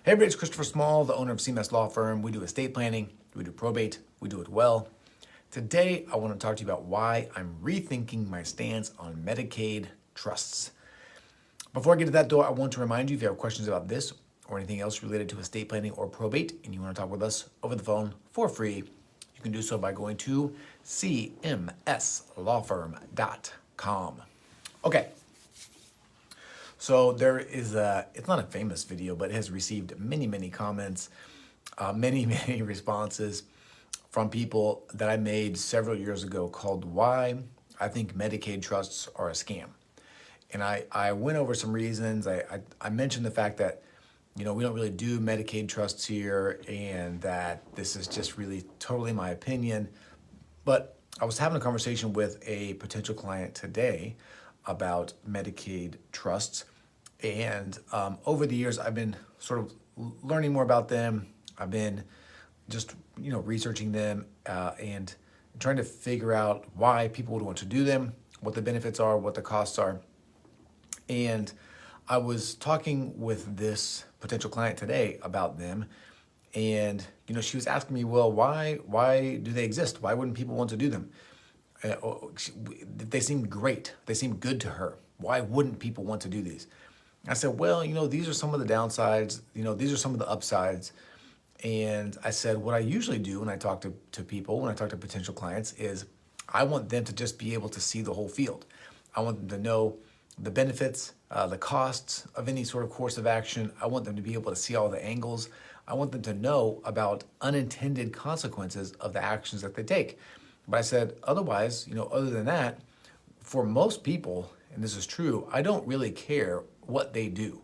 Hey everybody, it's Christopher Small, the owner of CMS Law Firm. We do estate planning, we do probate, we do it well. Today, I want to talk to you about why I'm rethinking my stance on Medicaid trusts. Before I get to that though, I want to remind you if you have questions about this or anything else related to estate planning or probate and you want to talk with us over the phone for free, you can do so by going to cmslawfirm.com. Okay. So there is it's not a famous video, but it has received many comments, many responses from people that I made several years ago called Why I Think Medicaid Trusts Are a Scam. And I went over some reasons. I mentioned the fact that, we don't really do Medicaid trusts here and that this is just really totally my opinion. But I was having a conversation with a potential client today about Medicaid trusts. And over the years, I've been sort of learning more about them. I've been just, researching them and trying to figure out why people would want to do them, what the benefits are, what the costs are. And I was talking with this potential client today about them. And, she was asking me, well, why do they exist? Why wouldn't people want to do them? They seemed great. They seemed good to her. Why wouldn't people want to do these? I said, well, these are some of the downsides, these are some of the upsides. And I said, what I usually do when I talk to people, when I talk to potential clients is I want them to just be able to see the whole field. I want them to know the benefits, the costs of any sort of course of action. I want them to be able to see all the angles. I want them to know about unintended consequences of the actions that they take. But I said, otherwise, other than that, for most people, and this is true, I don't really care what they do.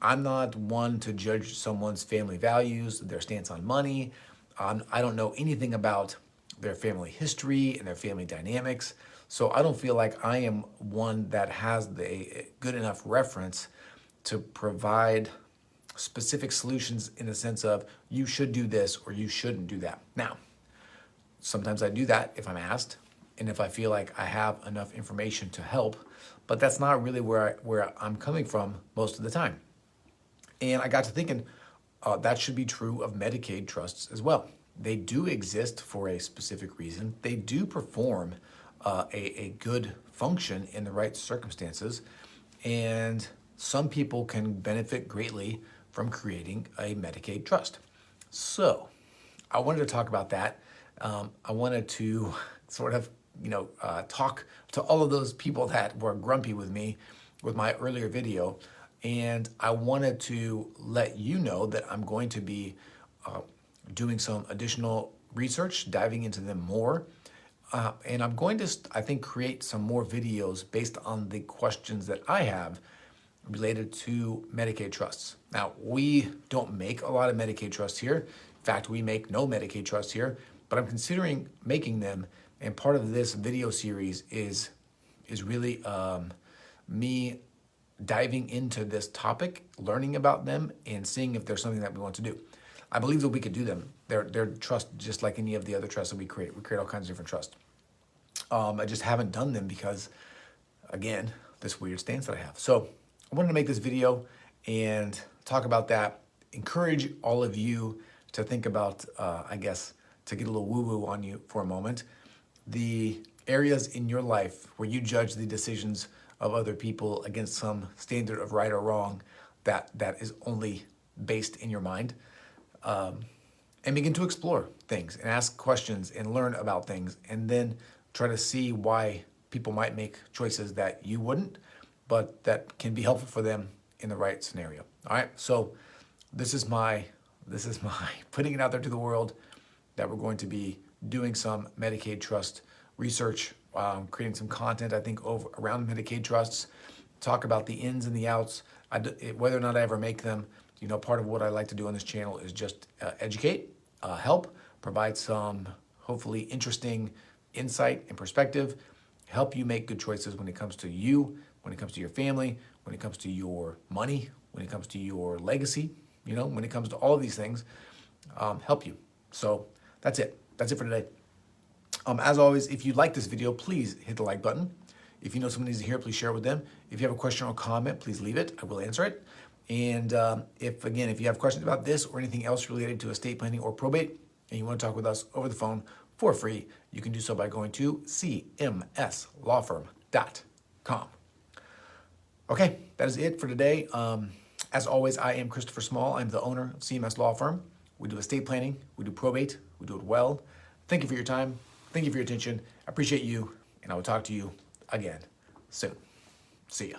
I'm not one to judge someone's family values, their stance on money. I don't know anything about their family history and their family dynamics. So I don't feel like I am one that has the good enough reference to provide specific solutions in the sense of you should do this or you shouldn't do that. Now, sometimes I do that if I'm asked and if I feel like I have enough information to help, but that's not really where I'm coming from most of the time. And I got to thinking that should be true of Medicaid trusts as well. They do exist for a specific reason. They do perform a good function in the right circumstances. And some people can benefit greatly from creating a Medicaid trust. So I wanted to talk about that. I wanted to sort of talk to all of those people that were grumpy with me with my earlier video. And I wanted to let you know that I'm going to be doing some additional research, diving into them more. And I'm going to, I think, create some more videos based on the questions that I have related to Medicaid trusts. Now, we don't make a lot of Medicaid trusts here. In fact, we make no Medicaid trusts here, but I'm considering making them. And part of this video series is really me diving into this topic, learning about them, and seeing if there's something that we want to do. I believe that we could do them. They're trusts just like any of the other trusts that we create. We create all kinds of different trusts. I just haven't done them because, again, this weird stance that I have. So I wanted to make this video and talk about that. Encourage all of you to think about, I guess, to get a little woo-woo on you for a moment, the areas in your life where you judge the decisions of other people against some standard of right or wrong that is only based in your mind, and begin to explore things and ask questions and learn about things and then try to see why people might make choices that you wouldn't, but that can be helpful for them in the right scenario. All right, so this is my putting it out there to the world that we're going to be doing some Medicaid trust research, creating some content, I think, around Medicaid trusts, talk about the ins and the outs, whether or not I ever make them. Part of what I like to do on this channel is just educate, help, provide some hopefully interesting insight and perspective, help you make good choices when it comes to you, when it comes to your family, when it comes to your money, when it comes to your legacy, when it comes to all of these things, help you. So that's it. That's it for today. As always, if you like this video, please hit the like button. If you know someone needs to hear it, please share it with them. If you have a question or comment, please leave it. I will answer it. And if you have questions about this or anything else related to estate planning or probate, and you want to talk with us over the phone for free, you can do so by going to cmslawfirm.com. Okay, that is it for today. As always, I am Christopher Small. I'm the owner of CMS Law Firm. We do estate planning, we do probate, we do it well. Thank you for your time. Thank you for your attention. I appreciate you, and I will talk to you again soon. See ya.